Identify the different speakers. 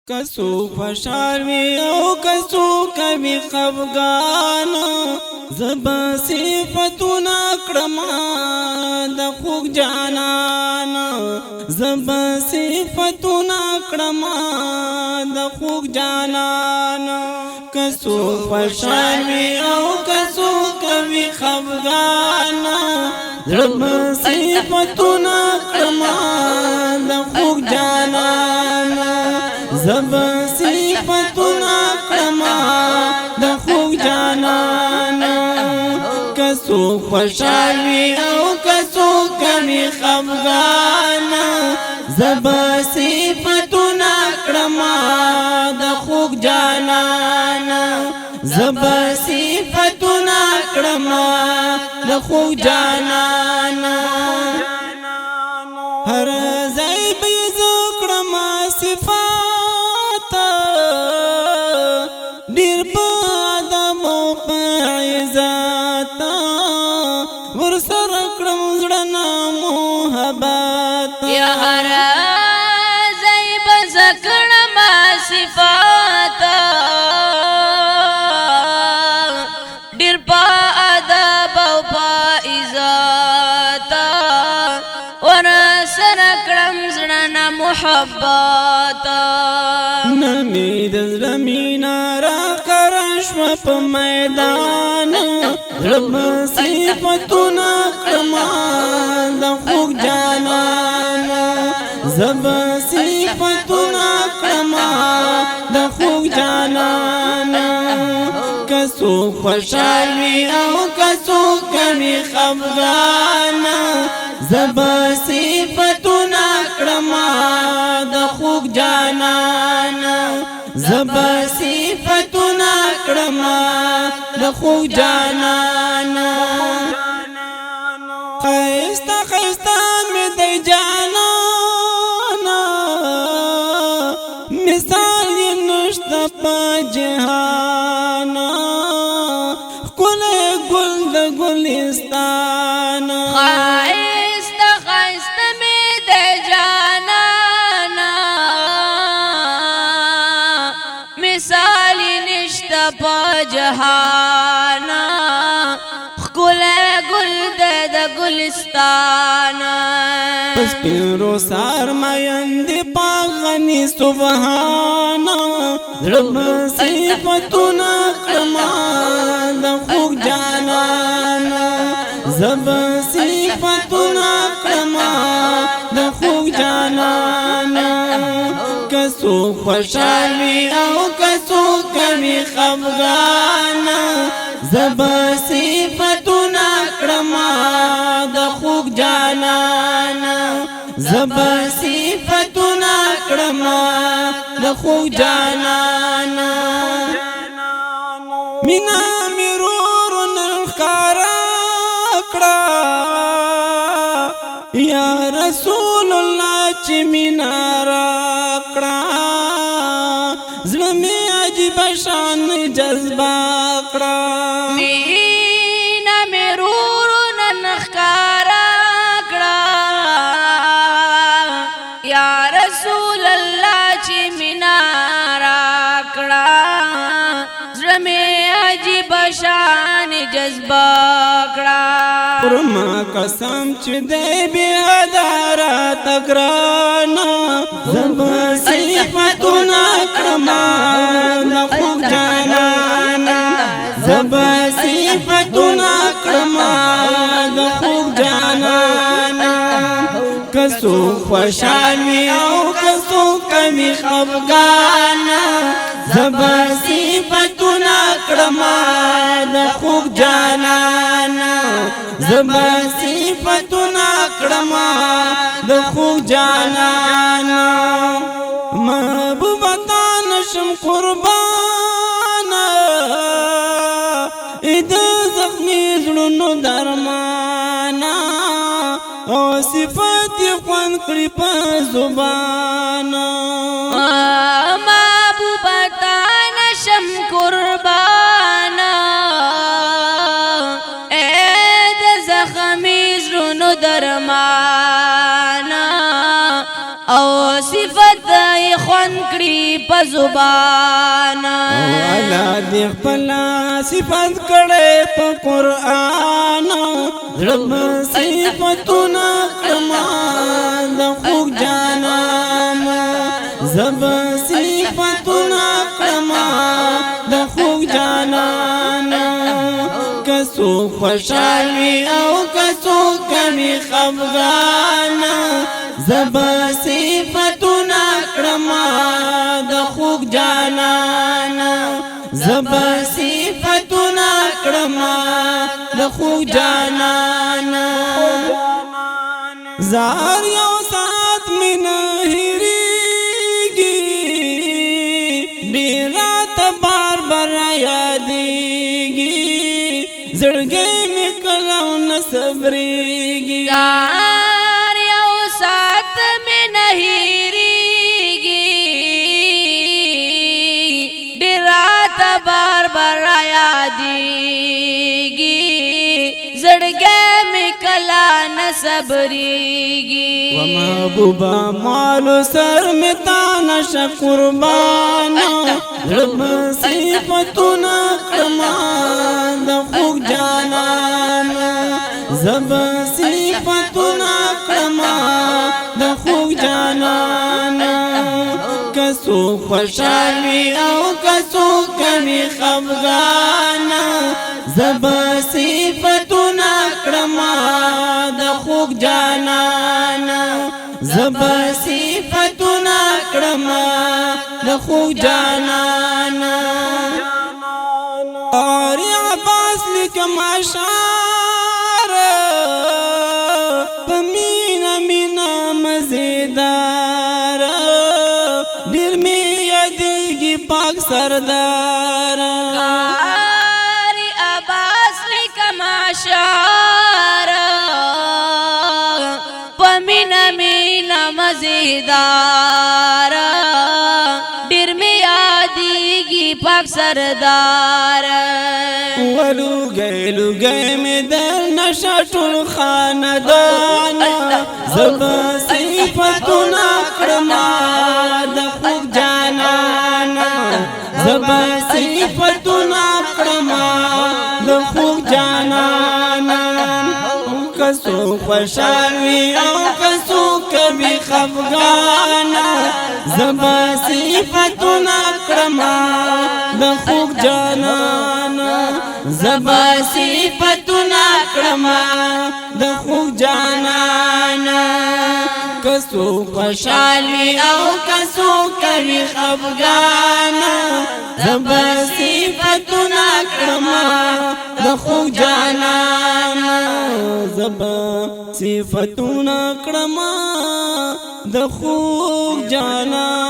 Speaker 1: کسو خوشحال وی او کسو کبھی خفگان زبا صفتنا کرما دا خوک جانان زبا صفتنا کرما دا خوک جانان کسو خوشحال وی او کسو کبھی خفگان زبا صفتنا کرما دا خوک جانان زبا صفتنا کرما دا خوک جانانا کسو خوشحال وی او کسو کمی خفگانا زبا صفتنا کرما دا خوک جانانا زبا صفتنا کرما دا خوک جانانا ہر زائی بیزو کرما صفات دیر پا آدم و پا عزاتا ورسر اکرم زڑنا محباتا
Speaker 2: یا ہر زیب زکرم صفاتا دیر پا آدم و پا عزاتا ورسر اکرم زڑنا محباتا
Speaker 1: نمی دزرمینا را کرشم پا میدان رب صفتنا کرما دا خوک جانانا زب صفتنا کرما دا خوک جانانا کسو خوشحال وی او کسو کمی خفگانا زب صفتنا کرما دا خوک جانانا زبا صفتنا کرما دا خوک جانانا خیستا خیستا میں دی جانانا مثال نشتا پا جہانا کل گل دا گلستانا
Speaker 2: مثالی نشتا پا جہانا خکل گل دا گلستانا
Speaker 1: پس پیرو سار مایند پاغنی سبحانا رب صفتنا کرما دا خوک جانانا زب صفتنا کرما دا خوک جانانا کسو خوشحال وی او کسو کمی خفگانا زبا صفتنا کرما دا خوک جانانا زبا صفتنا کرما دا خوک جانانا مینا مرور نلخارا کرا یا رسول اللہ چی مینا راکڑا زلمی عجیب شان جذبہ کڑا
Speaker 2: مینا مرور ننخکارا کڑا یا رسول اللہ چی مینا راکڑا زلمی عجیب شان جذبہ کڑا
Speaker 1: پرما قسم چی دے بی حدارا تگرانا زبا صفتنا کرما دا خوک جانانا زبا صفتنا کرما دا خوک جانانا کسو خوشحال وی او کسو کمی خفگانا زبا صفتنا کرما دا خوک جانانا زبا صفتنا کرما دا خوک جانانا محبوبتا نشم قربانا اید زخمی زلونو درمانا او صفت خوان کری پا زبانا
Speaker 2: محبوبتا نشم قربانا اید زخمی زلونو درمانا او صفت خوان کری پا په زبان
Speaker 1: الله دې خپل صفات کړي په قران رب صفاتنا کما د خوږ جانان زب صفاتنا کما د خوږ جانان کسو خوشالي او کسو کمی خفغان زب صفاتنا کما د خوږ جانان زب صفاتنا کما د خوږ جانان زار یو سات من هریږي ډیر رات بار بار یادېږي زړګی مې کله نه صبرېږي
Speaker 2: یار یو سات مې نه هېرېږي ډېر راته بار بار یادېږي زړګی مې کله نه صبرېږي
Speaker 1: و محبوبا مالو سر میں تانا شا قربانا رب صفتنا کما د خوږ جانانا زب صفتنا کما د خوږ جانانا کسو خوشالي او کسو کمی خفغانا زب صفتنا کما د خوږ جانانا زب صفتنا کړما د خوږ جانانا اور عباس لیکم اشعار پمینا مینا مزیدار ډیر می یادېږي پاک سردار
Speaker 2: قاری عباس لیکم اشعار پمینا مینا مزیدار ډیر می یادېږي پاک سردار
Speaker 1: ولو گئے میں در نشا ټول خاندان زب صفتنا کړما د خوږ جانانا زب صفتنا کړما د خوږ جانانا کسو خوشالي او کسو کبي خفغانا زب صفتنا کړما د خوږ جانانا زب صفتنا کړما د خوږ جانانا کسو خوشالي او کسو کبي خفغانا زب صفتنا کړما د خوږ جانانا زب صفتنا کړما د خوږ جانانا